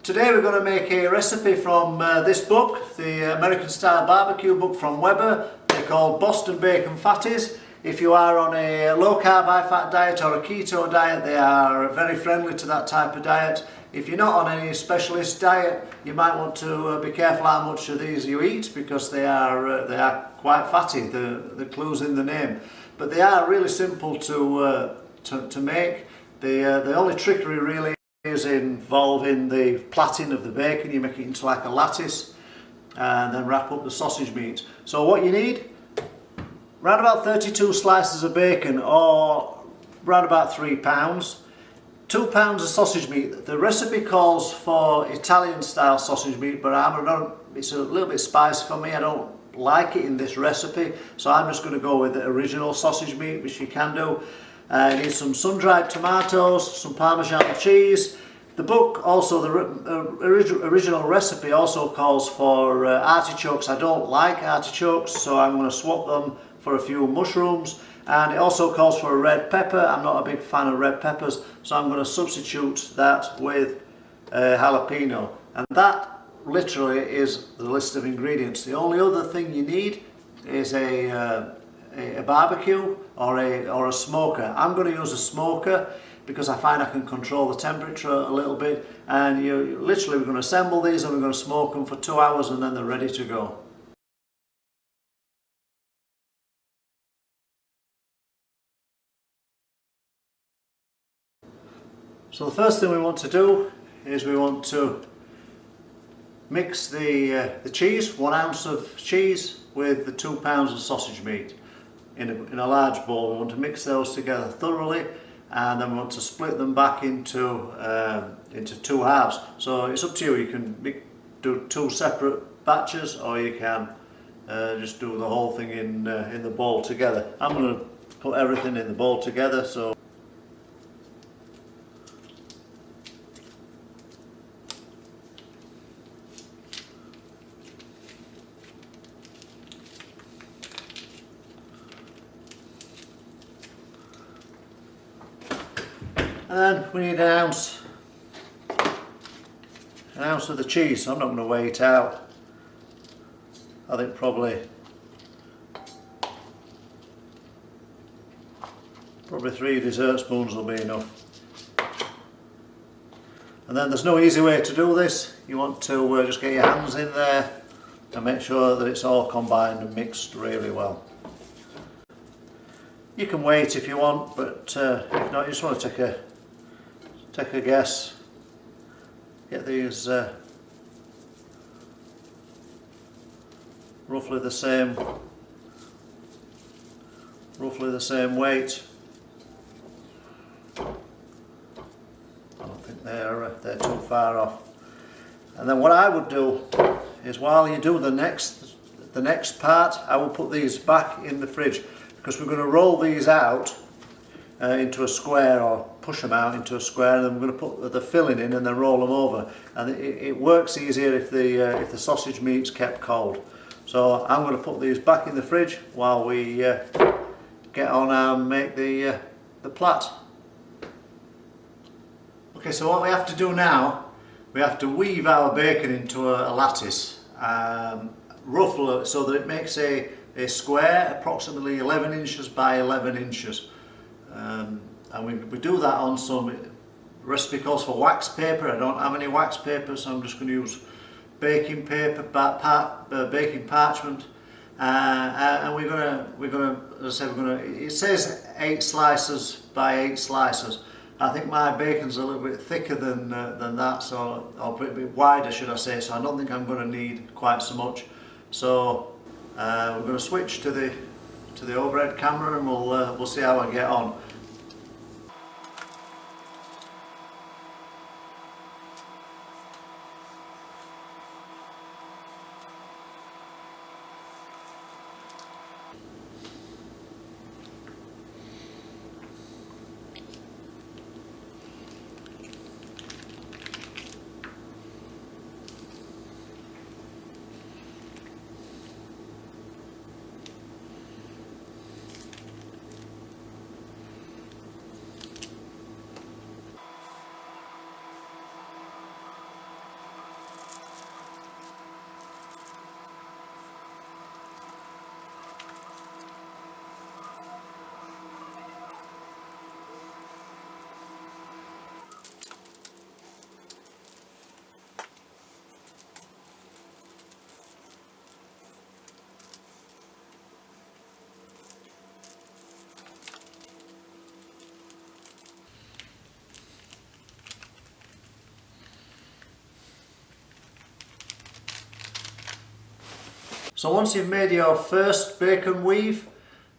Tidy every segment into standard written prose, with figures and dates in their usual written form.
Today we're going to make a recipe from this book, the American Style Barbecue book from Weber. They're called Boston Bacon Fatties. If you are on a low carb, high fat diet or a keto diet, they are very friendly to that type of diet. If you're not on any specialist diet, you might want to be careful how much of these you eat, because they are quite fatty. The clue's in the name, but they are really simple to make. The only trickery really is involving the plaiting of the bacon. You make it into like a lattice and then wrap up the sausage meat. So what you need, around about 32 slices of bacon, or around about 3 pounds, 2 pounds of sausage meat. The recipe calls for Italian style sausage meat, but it's a little bit spicy for me. I don't like it in this recipe, so I'm just going to go with the original sausage meat, which you can do. You need some sun-dried tomatoes, some Parmesan cheese. The book, also the original recipe, also calls for artichokes. I don't like artichokes, so I'm going to swap them for a few mushrooms. And it also calls for a red pepper. I'm not a big fan of red peppers, so I'm going to substitute that with jalapeno. And that literally is the list of ingredients. The only other thing you need is a barbecue or a smoker. I'm going to use a smoker because I find I can control the temperature a little bit, and we're going to assemble these and we're going to smoke them for 2 hours, and then they're ready to go. So the first thing we want to do is we want to mix the cheese, 1 ounce of cheese, with the 2 pounds of sausage meat in a large bowl. We want to mix those together thoroughly, and then we want to split them back into 2 halves. So it's up to you. You can do 2 separate batches, or you can just do the whole thing in the bowl together. I'm going to put everything in the bowl together. So and then we need an ounce of the cheese. So I'm not going to weigh it out. I think probably 3 dessert spoons will be enough. And then there's no easy way to do this. You want to just get your hands in there and make sure that it's all combined and mixed really well. You can wait if you want, but if not, you just want to take a guess. Get these roughly the same weight. I don't think they're too far off. And then what I would do is, while you do the next part, I will put these back in the fridge, because we're going to roll these out into a square, or push them out into a square, and then we're going to put the filling in and then roll them over. And it works easier if the sausage meat's kept cold. So I'm going to put these back in the fridge while we get on and make the plat. Okay, so what we have to do now, we have to weave our bacon into a lattice, roughly, so that it makes a square approximately 11 inches by 11 inches. And we do that on some recipe calls for wax paper. I don't have any wax paper, so I'm just going to use baking paper, baking parchment, and we're gonna, as I said, it says 8 slices by 8 slices. I think my bacon's a little bit thicker than that, so I'll put it a bit wider, should I say. So I don't think I'm going to need quite so much. So we're going to switch to the overhead camera, and we'll see how I get on. So once you've made your first bacon weave,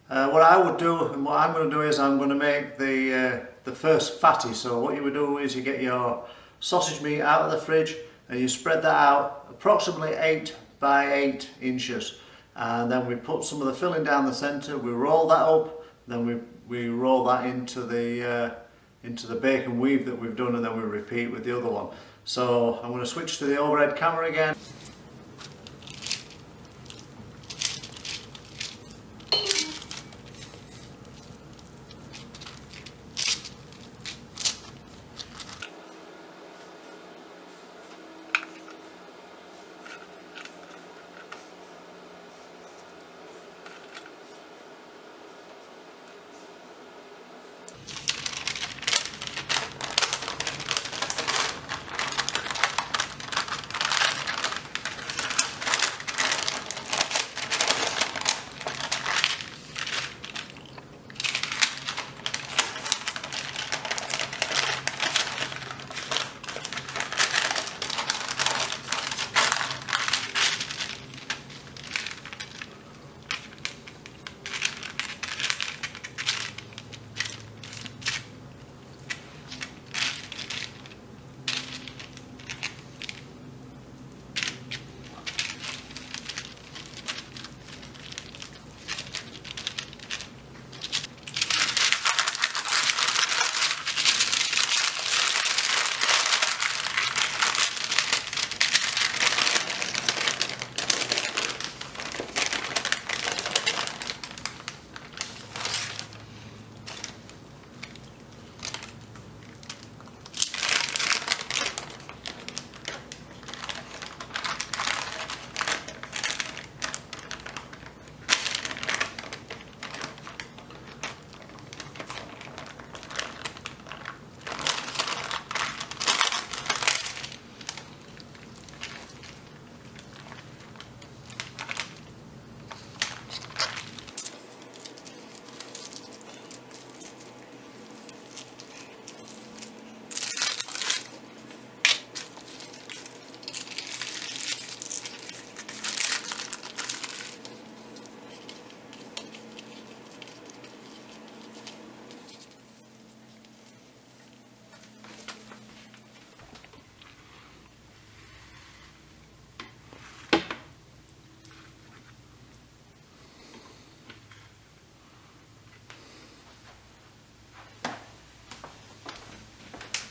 what I would do and what I'm going to do is I'm going to make the first fatty. So what you would do is you get your sausage meat out of the fridge and you spread that out approximately 8 by 8 inches, and then we put some of the filling down the centre, we roll that up, then we roll that into the bacon weave that we've done, and then we repeat with the other one. So I'm going to switch to the overhead camera again.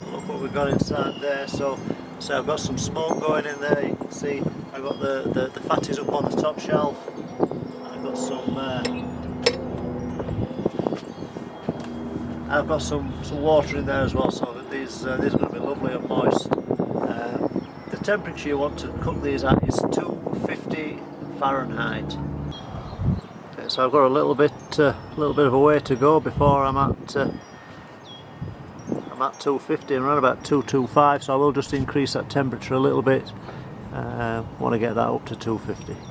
Look what we've got inside there. So I've got some smoke going in there. You can see I've got the fatties up on the top shelf. I've got some water in there as well, so that these are going to be lovely and moist. The temperature you want to cook these at is 250 Fahrenheit. Okay, so I've got a little bit of a way to go before I'm at 250 and around about 225, so I will just increase that temperature a little bit. Want to get that up to 250.